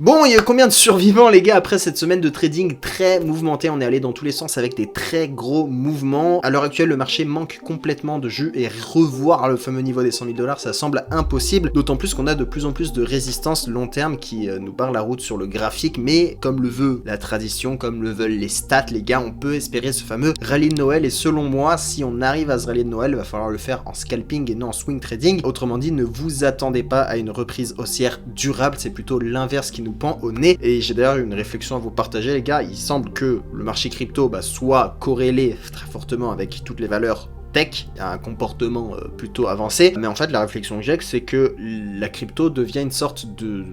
Bon, il y a combien de survivants les gars après cette semaine de trading très mouvementée? On est allé dans tous les sens avec des très gros mouvements. À l'heure actuelle, le marché manque complètement de jus et revoir le fameux niveau des 100 000 $, ça semble impossible. D'autant plus qu'on a de plus en plus de résistance long terme qui nous barre la route sur le graphique. Mais comme le veut la tradition, comme le veulent les stats, les gars, on peut espérer ce fameux rallye de Noël. Et selon moi, si on arrive à ce rallye de Noël, il va falloir le faire en scalping et non en swing trading. Autrement dit, ne vous attendez pas à une reprise haussière durable. C'est plutôt l'inverse qui nous pend au nez. Et j'ai d'ailleurs une réflexion à vous partager les gars. Il semble que le marché crypto soit corrélé très fortement avec toutes les valeurs tech, a un comportement plutôt avancé, mais en fait la réflexion que j'ai, c'est que la crypto devient une sorte de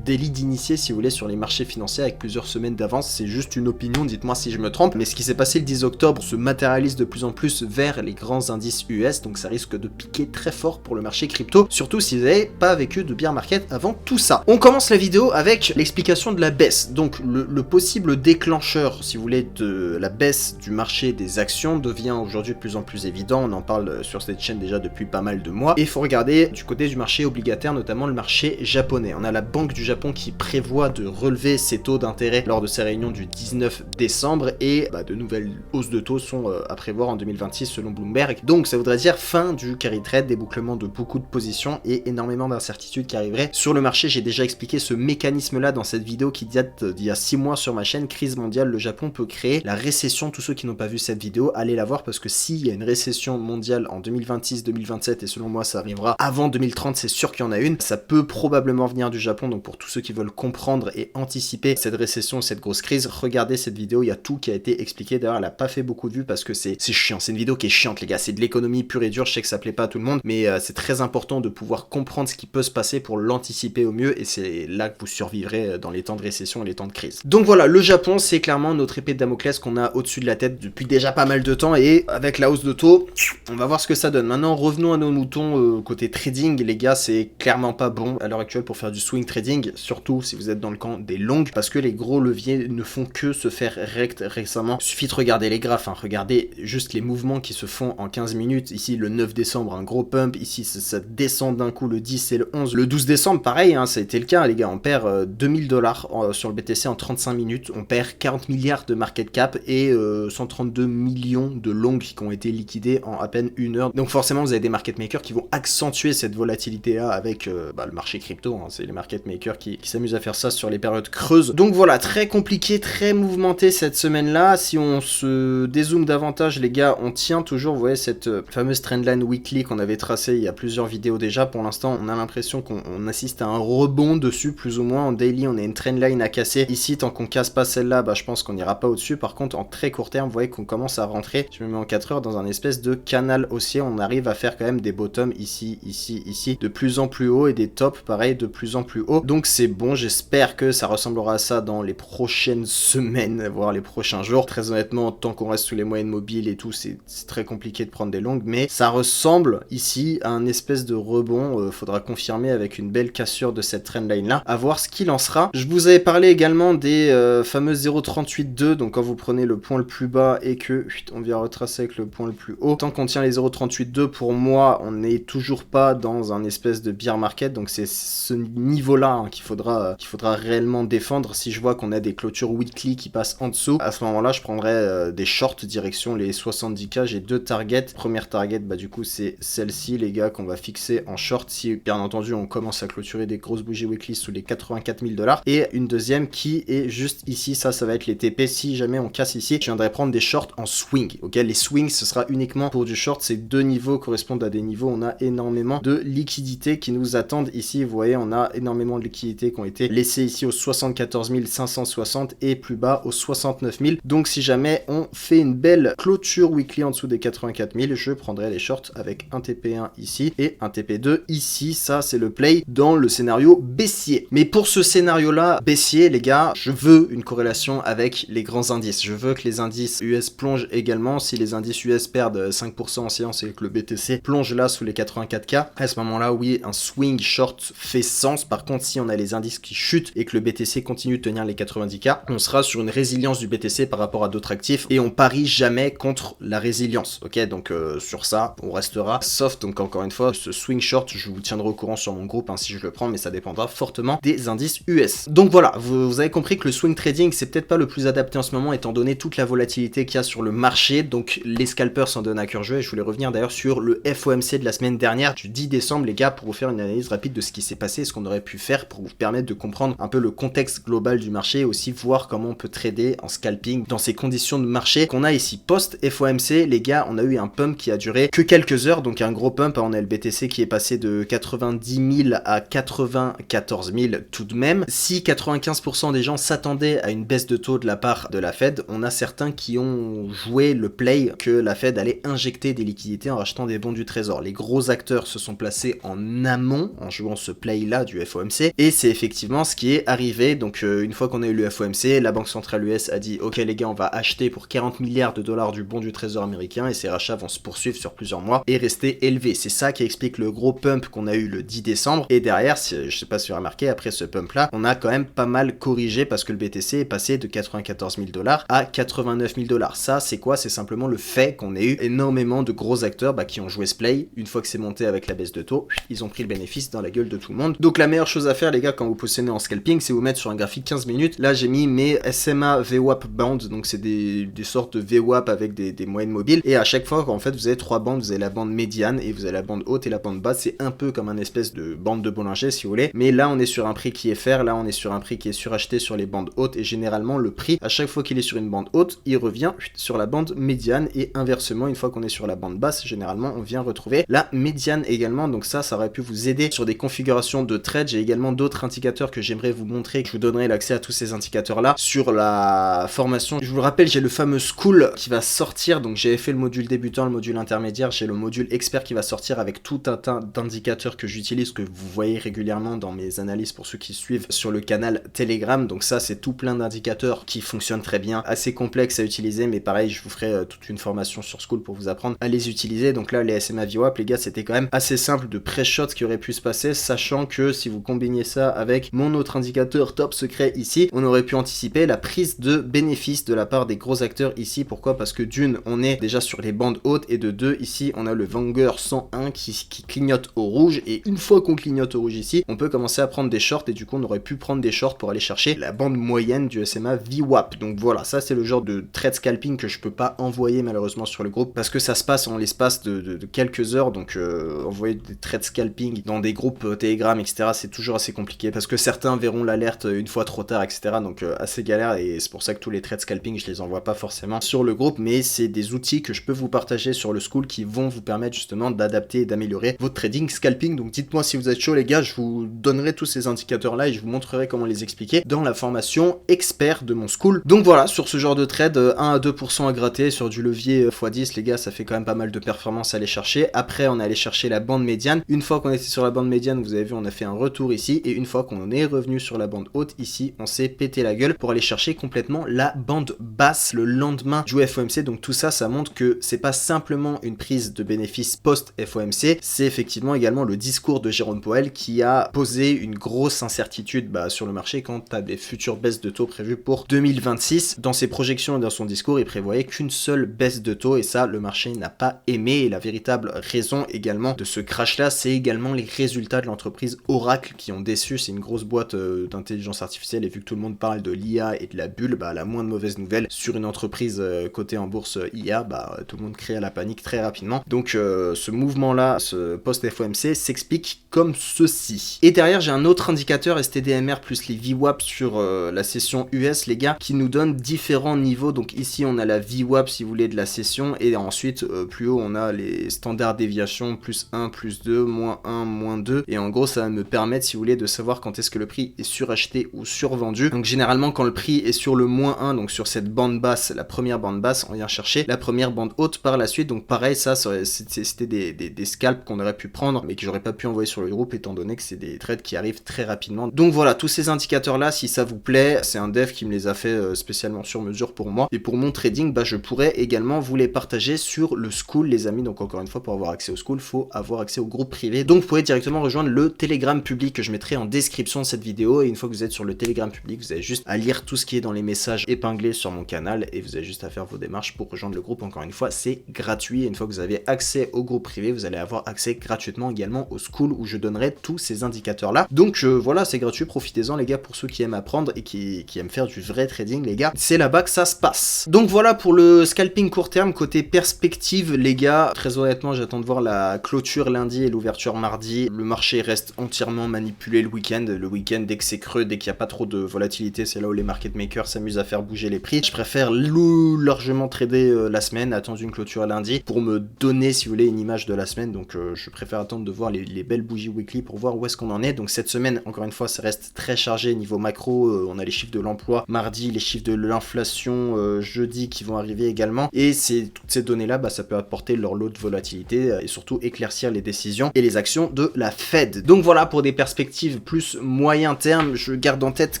délit d'initié si vous voulez sur les marchés financiers avec plusieurs semaines d'avance. C'est juste une opinion, dites-moi si je me trompe, mais ce qui s'est passé le 10 octobre se matérialise de plus en plus vers les grands indices US, donc ça risque de piquer très fort pour le marché crypto, surtout si vous n'avez pas vécu de bear market avant tout ça. On commence la vidéo avec l'explication de la baisse, donc le possible déclencheur si vous voulez de la baisse du marché des actions devient aujourd'hui de plus en plus évident. On en parle sur cette chaîne déjà depuis pas mal de mois, et il faut regarder du côté du marché obligataire, notamment le marché japonais. On a la Banque du Japon qui prévoit de relever ses taux d'intérêt lors de ses réunions du 19 décembre, et de nouvelles hausses de taux sont à prévoir en 2026 selon Bloomberg. Donc ça voudrait dire fin du carry trade, débouclement de beaucoup de positions et énormément d'incertitudes qui arriveraient sur le marché. J'ai déjà expliqué ce mécanisme là dans cette vidéo qui date d'il y a 6 mois sur ma chaîne. Crise mondiale, le Japon peut créer la récession. Tous ceux qui n'ont pas vu cette vidéo, allez la voir, parce que s'il y a une récession mondiale en 2026-2027, et selon moi ça arrivera avant 2030, c'est sûr qu'il y en a une, ça peut probablement venir du Japon. Donc pour tous ceux qui veulent comprendre et anticiper cette récession, cette grosse crise, regardez cette vidéo, il y a tout qui a été expliqué. D'ailleurs elle a pas fait beaucoup de vues parce que c'est chiant, c'est une vidéo qui est chiante les gars, c'est de l'économie pure et dure. Je sais que ça plaît pas à tout le monde, mais c'est très important de pouvoir comprendre ce qui peut se passer pour l'anticiper au mieux, et c'est là que vous survivrez dans les temps de récession et les temps de crise. Donc voilà, le Japon c'est clairement notre épée de Damoclès qu'on a au-dessus de la tête depuis déjà pas mal de temps, et avec la hausse de taux, on va voir ce que ça donne. Maintenant revenons à nos moutons côté trading les gars, c'est clairement pas bon à l'heure actuelle pour faire du swing trading, surtout si vous êtes dans le camp des longues, parce que les gros leviers ne font que se faire rect récemment. Il suffit de regarder les graphes, regardez juste les mouvements qui se font en 15 minutes. Ici le 9 décembre un gros pump, ici ça descend d'un coup le 10 et le 11. Le 12 décembre pareil, ça a été le cas les gars, on perd 2000 $ sur le BTC en 35 minutes, on perd 40 milliards de market cap et 132 millions de longues qui ont été liquidées en à peine une heure. Donc forcément vous avez des market makers qui vont accentuer cette volatilité là avec le marché crypto, c'est les market makers qui s'amusent à faire ça sur les périodes creuses. Donc voilà, très compliqué, très mouvementé cette semaine là. Si on se dézoome davantage les gars, on tient toujours, vous voyez cette fameuse trendline weekly qu'on avait tracée il y a plusieurs vidéos déjà. Pour l'instant on a l'impression qu'on assiste à un rebond dessus plus ou moins. En daily on a une trendline à casser ici, tant qu'on casse pas celle-là, je pense qu'on n'ira pas au-dessus. Par contre en très court terme vous voyez qu'on commence à rentrer, je me mets en 4 heures, dans un espèce de canal haussier. On arrive à faire quand même des bottoms ici, ici, de plus en plus haut, et des tops pareil de plus en plus haut. Donc c'est bon, j'espère que ça ressemblera à ça dans les prochaines semaines, voire les prochains jours. Très honnêtement, tant qu'on reste sous les moyennes mobiles et tout, c'est très compliqué de prendre des longues, mais ça ressemble ici à un espèce de rebond. Faudra confirmer avec une belle cassure de cette trendline là, à voir ce qu'il en sera. Je vous avais parlé également des fameuses 0,38,2, donc quand vous prenez le point le plus bas et que on vient retracer avec le point le plus haut, tant qu'on tient les 0,38,2, pour moi on n'est toujours pas dans un espèce de bear market. Donc c'est ce niveau là qu'il faudra réellement défendre. Si je vois qu'on a des clôtures weekly qui passent en dessous, à ce moment là je prendrai des shorts direction les 70K. J'ai deux targets. Première target du coup c'est celle-ci les gars, qu'on va fixer en short si bien entendu on commence à clôturer des grosses bougies weekly sous les 84 000 $, et une deuxième qui est juste ici, ça va être les TP. Si jamais on casse ici, je viendrai prendre des shorts en swing. Ok, les swings ce sera uniquement pour du short. Ces deux niveaux correspondent à des niveaux, on a énormément de liquidités qui nous attendent ici. Vous voyez, on a énormément de liquidités qui ont été laissées ici aux 74 560 et plus bas aux 69 000. Donc si jamais on fait une belle clôture weekly en dessous des 84 000, je prendrai les shorts avec un TP1 ici et un TP2 ici. Ça c'est le play dans le scénario baissier. Mais pour ce scénario là baissier les gars, je veux une corrélation avec les grands indices. Je veux que les indices US plongent également. Si les indices US perdent 5% en séance et que le BTC plonge là sous les 84K, à ce moment là oui, un swing short fait sens. Par contre si on a a les indices qui chutent et que le BTC continue de tenir les 90K, on sera sur une résilience du BTC par rapport à d'autres actifs et on parie jamais contre la résilience, ok? Donc sur ça, on restera soft. Donc encore une fois, ce swing short, je vous tiendrai au courant sur mon groupe si je le prends, mais ça dépendra fortement des indices US. Donc voilà, vous avez compris que le swing trading, c'est peut-être pas le plus adapté en ce moment, étant donné toute la volatilité qu'il y a sur le marché. Donc les scalpers s'en donnent à cœur joie et je voulais revenir d'ailleurs sur le FOMC de la semaine dernière, du 10 décembre, les gars, pour vous faire une analyse rapide de ce qui s'est passé, ce qu'on aurait pu faire pour vous permettre de comprendre un peu le contexte global du marché et aussi voir comment on peut trader en scalping dans ces conditions de marché qu'on a ici. Post FOMC, les gars, on a eu un pump qui a duré que quelques heures, donc un gros pump. On a le BTC qui est passé de 90 000 à 94 000 tout de même. Si 95% des gens s'attendaient à une baisse de taux de la part de la Fed, on a certains qui ont joué le play que la Fed allait injecter des liquidités en rachetant des bons du trésor. Les gros acteurs se sont placés en amont en jouant ce play là du FOMC et c'est effectivement ce qui est arrivé. Donc une fois qu'on a eu le FOMC, la Banque Centrale US a dit ok les gars, on va acheter pour 40 milliards de dollars du bon du trésor américain et ces rachats vont se poursuivre sur plusieurs mois et rester élevés. C'est ça qui explique le gros pump qu'on a eu le 10 décembre et derrière, je sais pas si vous avez remarqué, après ce pump là, on a quand même pas mal corrigé parce que le BTC est passé de 94 000 dollars à 89 000 dollars. Ça c'est quoi? C'est simplement le fait qu'on ait eu énormément de gros acteurs qui ont joué ce play. Une fois que c'est monté avec la baisse de taux, ils ont pris le bénéfice dans la gueule de tout le monde. Donc la meilleure chose à faire les gars quand vous positionnez en scalping, c'est vous mettre sur un graphique 15 minutes. Là j'ai mis mes SMA VWAP bands, donc c'est des sortes de VWAP avec des moyennes mobiles et à chaque fois en fait vous avez trois bandes, vous avez la bande médiane et vous avez la bande haute et la bande basse. C'est un peu comme un espèce de bande de Bollinger si vous voulez, mais là on est sur un prix qui est fair, là on est sur un prix qui est suracheté sur les bandes hautes et généralement le prix à chaque fois qu'il est sur une bande haute il revient sur la bande médiane et inversement une fois qu'on est sur la bande basse généralement on vient retrouver la médiane également. Donc ça aurait pu vous aider sur des configurations de trade. J'ai également d'autres indicateurs que j'aimerais vous montrer, que je vous donnerai l'accès à tous ces indicateurs là sur la formation. Je vous le rappelle, j'ai le fameux school qui va sortir, donc j'avais fait le module débutant, le module intermédiaire, j'ai le module expert qui va sortir avec tout un tas d'indicateurs que j'utilise, que vous voyez régulièrement dans mes analyses pour ceux qui suivent sur le canal Telegram. Donc ça c'est tout plein d'indicateurs qui fonctionnent très bien, assez complexes à utiliser, mais pareil je vous ferai toute une formation sur School pour vous apprendre à les utiliser. Donc là les SMA VWAP les gars, c'était quand même assez simple de pré-shot qui aurait pu se passer, sachant que si vous combiniez ça avec mon autre indicateur top secret ici, on aurait pu anticiper la prise de bénéfices de la part des gros acteurs ici. Pourquoi? Parce que d'une, on est déjà sur les bandes hautes et de deux, ici on a le Vanguard 101 qui clignote au rouge et une fois qu'on clignote au rouge ici, on peut commencer à prendre des shorts et du coup on aurait pu prendre des shorts pour aller chercher la bande moyenne du SMA VWAP. Donc voilà, ça c'est le genre de trade scalping que je peux pas envoyer malheureusement sur le groupe parce que ça se passe en l'espace de quelques heures. Donc envoyer des trades scalping dans des groupes Telegram etc, c'est toujours assez compliqué parce que certains verront l'alerte une fois trop tard etc, donc assez galère et c'est pour ça que tous les trades scalping je les envoie pas forcément sur le groupe, mais c'est des outils que je peux vous partager sur le school qui vont vous permettre justement d'adapter et d'améliorer votre trading scalping. Donc dites-moi si vous êtes chaud les gars, je vous donnerai tous ces indicateurs là et je vous montrerai comment les expliquer dans la formation expert de mon school. Donc voilà, sur ce genre de trade 1 à 2% à gratter sur du levier x10 les gars, ça fait quand même pas mal de performances à aller chercher. Après on est allé chercher la bande médiane, une fois qu'on était sur la bande médiane vous avez vu on a fait un retour ici et une fois qu'on est revenu sur la bande haute ici on s'est pété la gueule pour aller chercher complètement la bande basse le lendemain du FOMC. Donc tout ça, ça montre que c'est pas simplement une prise de bénéfice post FOMC, c'est effectivement également le discours de Jérôme Powell qui a posé une grosse incertitude sur le marché quant à des futures baisses de taux prévues pour 2026. Dans ses projections et dans son discours, il prévoyait qu'une seule baisse de taux et ça, le marché n'a pas aimé. Et la véritable raison également de ce crash là, c'est également les résultats de l'entreprise Oracle qui ont déçu. C'est une grosse boîte d'intelligence artificielle et vu que tout le monde parle de l'IA et de la bulle, la moindre mauvaise nouvelle sur une entreprise cotée en bourse IA, tout le monde crée à la panique très rapidement. Donc ce mouvement là, ce post FOMC s'explique comme ceci. Et derrière j'ai un autre indicateur STDMR plus les VWAP sur la session US les gars, qui nous donne différents niveaux. Donc ici on a la VWAP si vous voulez de la session et ensuite plus haut on a les standards déviations plus 1, plus 2, moins 1, moins 2 et en gros ça va me permettre si vous voulez de savoir quand est-ce que le prix est suracheté ou survendu. Donc généralement quand le prix est sur le moins 1, donc sur cette bande basse, la première bande basse, on vient chercher la première bande haute par la suite. Donc pareil, ça c'était des scalps qu'on aurait pu prendre mais que j'aurais pas pu envoyer sur le groupe étant donné que c'est des trades qui arrivent très rapidement. Donc voilà, tous ces indicateurs là, si ça vous plaît, c'est un dev qui me les a fait spécialement sur mesure pour moi et pour mon trading, je pourrais également vous les partager sur le school les amis. Donc encore une fois, pour avoir accès au school, faut avoir accès au groupe privé. Donc vous pouvez directement rejoindre le Telegram public que je mettrai en en description de cette vidéo, et une fois que vous êtes sur le Telegram public, vous avez juste à lire tout ce qui est dans les messages épinglés sur mon canal, et vous avez juste à faire vos démarches pour rejoindre le groupe. Encore une fois, c'est gratuit, et une fois que vous avez accès au groupe privé, vous allez avoir accès gratuitement également au school où je donnerai tous ces indicateurs là. Donc voilà, c'est gratuit, profitez-en les gars, pour ceux qui aiment apprendre et qui aiment faire du vrai trading les gars, c'est là-bas que ça se passe. Donc voilà pour le scalping court terme. Côté perspective les gars, très honnêtement j'attends de voir la clôture lundi et l'ouverture mardi. Le marché reste entièrement manipulé le week-end. Le week-end, dès que c'est creux, dès qu'il n'y a pas trop de volatilité, c'est là où les market makers s'amusent à faire bouger les prix. Je préfère largement trader la semaine, attendre une clôture lundi pour me donner, si vous voulez, une image de la semaine. Donc je préfère attendre de voir les belles bougies weekly pour voir où est-ce qu'on en est. Donc cette semaine, encore une fois, ça reste très chargé niveau macro. On a les chiffres de l'emploi mardi, les chiffres de l'inflation jeudi qui vont arriver également. Et toutes ces données-là, bah, ça peut apporter leur lot de volatilité et surtout éclaircir les décisions et les actions de la Fed. Donc voilà, pour des perspectives plus moyen terme, je garde en tête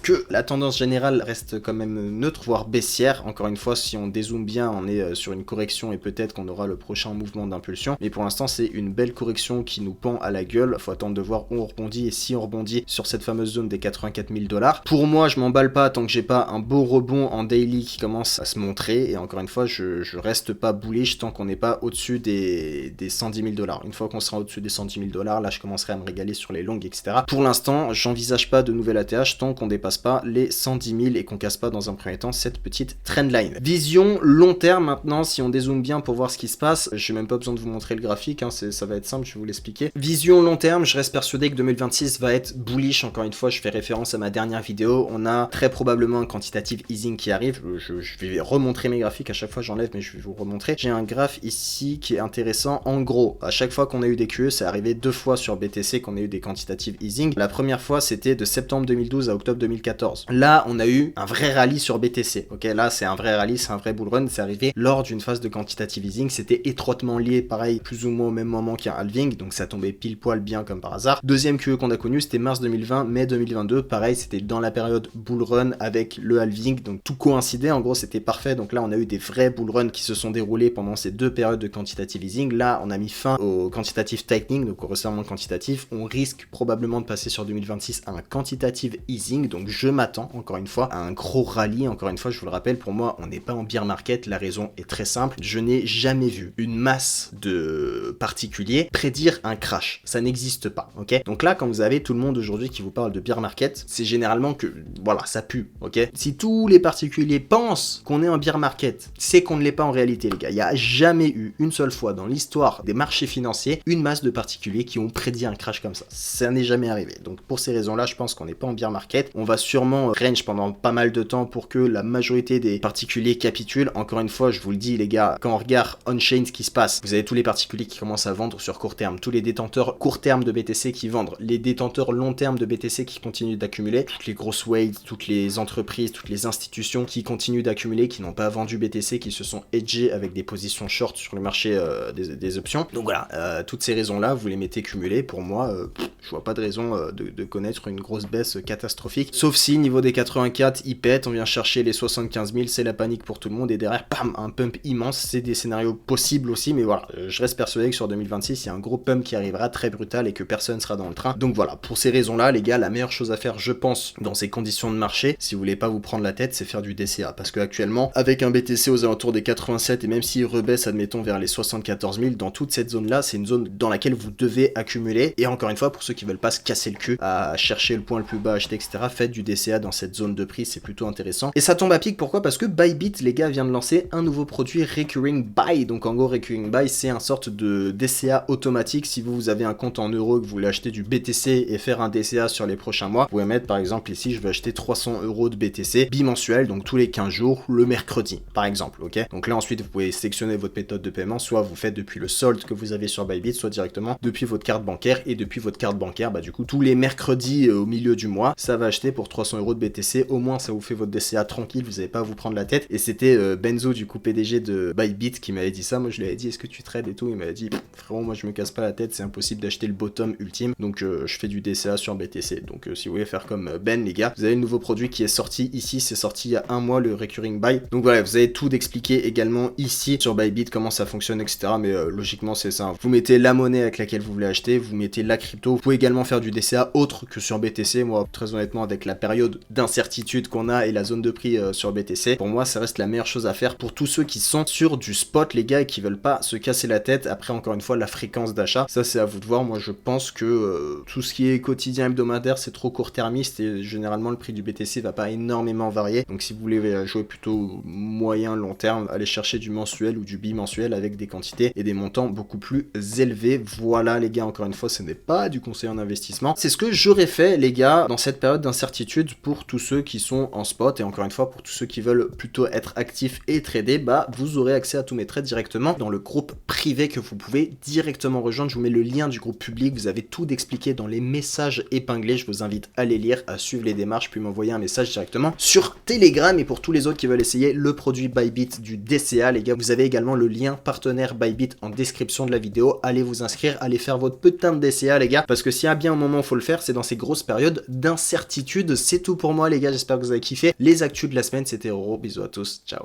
que la tendance générale reste quand même neutre, voire baissière. Encore une fois, si on dézoome bien, on est sur une correction et peut-être qu'on aura le prochain mouvement d'impulsion. Mais pour l'instant, c'est une belle correction qui nous pend à la gueule. Faut attendre de voir où on rebondit et si on rebondit sur cette fameuse zone des 84 000 $. Pour moi, je m'emballe pas tant que j'ai pas un beau rebond en daily qui commence à se montrer. Et encore une fois, je reste pas bullish tant qu'on n'est pas au-dessus des 110 000 $. Une fois qu'on sera au-dessus des 110 000 $, là, je commencerai à me régaler sur les longues, etc. Pour l'instant, j'envisage pas de nouvelle ATH tant qu'on dépasse pas les 110 000 et qu'on casse pas dans un premier temps cette petite trendline. Vision long terme maintenant, si on dézoome bien pour voir ce qui se passe, j'ai même pas besoin de vous montrer le graphique, hein, ça va être simple, je vais vous l'expliquer. Vision long terme, je reste persuadé que 2026 va être bullish. Encore une fois, je fais référence à ma dernière vidéo, on a très probablement un quantitative easing qui arrive. Je vais remontrer mes graphiques, à chaque fois j'enlève, mais je vais vous remontrer. J'ai un graphe ici qui est intéressant. En gros, à chaque fois qu'on a eu des QE, c'est arrivé 2 fois sur BTC qu'on a eu des quantitative easing. La première fois, c'était de septembre 2012 à octobre 2014. Là, on a eu un vrai rallye sur BTC. Ok, là, c'est un vrai rallye, c'est un vrai bull run. C'est arrivé lors d'une phase de quantitative easing. C'était étroitement lié, pareil, plus ou moins au même moment qu'un halving. Donc ça tombait pile poil bien comme par hasard. Deuxième QE qu'on a connu, c'était mars 2020, mai 2022. Pareil, c'était dans la période bull run avec le halving. Donc tout coïncidait. En gros, c'était parfait. Donc là, on a eu des vrais bull runs qui se sont déroulés pendant ces 2 périodes de quantitative easing. Là, on a mis fin au quantitative tightening, donc au resserrement quantitatif. On risque probablement de passer sur 2026 à un quantitative easing. Donc je m'attends, encore une fois, à un gros rallye. Encore une fois, je vous le rappelle, pour moi, on n'est pas en bear market. La raison est très simple. Je n'ai jamais vu une masse de particuliers prédire un crash. Ça n'existe pas, ok? Donc là, quand vous avez tout le monde aujourd'hui qui vous parle de bear market, c'est généralement que, voilà, ça pue, ok? Si tous les particuliers pensent qu'on est en bear market, c'est qu'on ne l'est pas en réalité, les gars. Il n'y a jamais eu une seule fois dans l'histoire des marchés financiers une masse de particuliers qui ont prédit un crash comme ça. Ça n'est jamais arrivé. Donc pour ces raisons-là, je pense qu'on n'est pas en bear market. On va sûrement range pendant pas mal de temps pour que la majorité des particuliers capitulent. Encore une fois, je vous le dis les gars, quand on regarde on-chain ce qui se passe, vous avez tous les particuliers qui commencent à vendre sur court terme, tous les détenteurs court terme de BTC qui vendent, les détenteurs long terme de BTC qui continuent d'accumuler, toutes les grosses whales, toutes les entreprises, toutes les institutions qui continuent d'accumuler, qui n'ont pas vendu BTC, qui se sont hedgés avec des positions short sur le marché des options. Donc voilà, toutes ces raisons-là, vous les mettez cumulées. Pour moi, je vois pas de raison de connaître une grosse baisse catastrophique. Sauf si, niveau des 84, il pète, on vient chercher les 75 000, c'est la panique pour tout le monde, et derrière, bam, un pump immense. C'est des scénarios possibles aussi, mais voilà, je reste persuadé que sur 2026, il y a un gros pump qui arrivera très brutal et que personne sera dans le train. Donc voilà, pour ces raisons-là, les gars, la meilleure chose à faire, je pense, dans ces conditions de marché, si vous voulez pas vous prendre la tête, c'est faire du DCA. Parce que actuellement, avec un BTC aux alentours des 87, et même s'il rebaisse, admettons, vers les 74 000, dans toute cette zone-là, c'est une zone dans laquelle vous devez accumuler. Et encore une fois, pour ceux qui veulent pas se casser le cul à chercher le point le plus bas, acheter, etc., faites du DCA dans cette zone de prix, c'est plutôt intéressant. Et ça tombe à pic, pourquoi? Parce que Bybit, les gars, vient de lancer un nouveau produit Recurring Buy. Donc en gros, Recurring Buy, c'est un sorte de DCA automatique. Si vous avez un compte en euros, que vous voulez acheter du BTC et faire un DCA sur les prochains mois, vous pouvez mettre par exemple ici, je vais acheter 300 € de BTC bimensuel, donc tous les 15 jours, le mercredi, par exemple, ok? Donc là ensuite, vous pouvez sélectionner votre méthode de paiement, soit vous faites depuis le solde que vous avez sur Bybit, soit directement depuis votre carte bancaire, et depuis votre carte bancaire, bah du coup, tous les mercredis au milieu du mois, ça va acheter pour 300 € de BTC, au moins ça vous fait votre DCA tranquille, vous n'avez pas à vous prendre la tête. Et c'était Benzo, du coup PDG de Bybit, qui m'avait dit ça. Moi je lui avais dit, est-ce que tu trades et tout? Il m'avait dit, frérot, moi je me casse pas la tête, c'est impossible d'acheter le bottom ultime, donc je fais du DCA sur BTC. Donc si vous voulez faire comme Ben, les gars, vous avez le nouveau produit qui est sorti ici, c'est sorti il y a un mois, le Recurring Buy. Donc voilà, vous avez tout d'expliquer également ici sur Bybit, comment ça fonctionne, etc. Mais logiquement c'est ça, vous mettez la monnaie avec laquelle vous voulez acheter, vous mettez la crypto, vous pouvez également faire du DCA autre que sur BTC. Moi, très honnêtement, avec la période d'incertitude qu'on a et la zone de prix sur BTC, pour moi, ça reste la meilleure chose à faire pour tous ceux qui sont sur du spot, les gars, et qui veulent pas se casser la tête. Après, encore une fois, la fréquence d'achat, ça c'est à vous de voir. Moi, je pense que tout ce qui est quotidien, hebdomadaire, c'est trop court-termiste et généralement le prix du BTC va pas énormément varier. Donc si vous voulez jouer plutôt moyen long terme, allez chercher du mensuel ou du bimensuel avec des quantités et des montants beaucoup plus élevés. Voilà les gars, encore une fois, ce n'est pas du conseil en investissement. C'est ce que j'aurais fait les gars dans cette période d'incertitude pour tous ceux qui sont en spot, et encore une fois pour tous ceux qui veulent plutôt être actifs et trader, bah vous aurez accès à tous mes trades directement dans le groupe privé que vous pouvez directement rejoindre. Je vous mets le lien du groupe public, vous avez tout expliqué dans les messages épinglés. Je vous invite à les lire, à suivre les démarches, puis m'envoyer un message directement sur Telegram. Et pour tous les autres qui veulent essayer le produit Bybit du DCA, les gars, vous avez également le lien partenaire Bybit en description de la vidéo. Allez vous inscrire, allez faire votre putain de DCA les gars, parce que s'il y a bien un moment où il faut le faire, c'est dans ces grosses périodes d'incertitude. C'est tout pour moi les gars, j'espère que vous avez kiffé les actus de la semaine. C'était Roro, bisous à tous, ciao.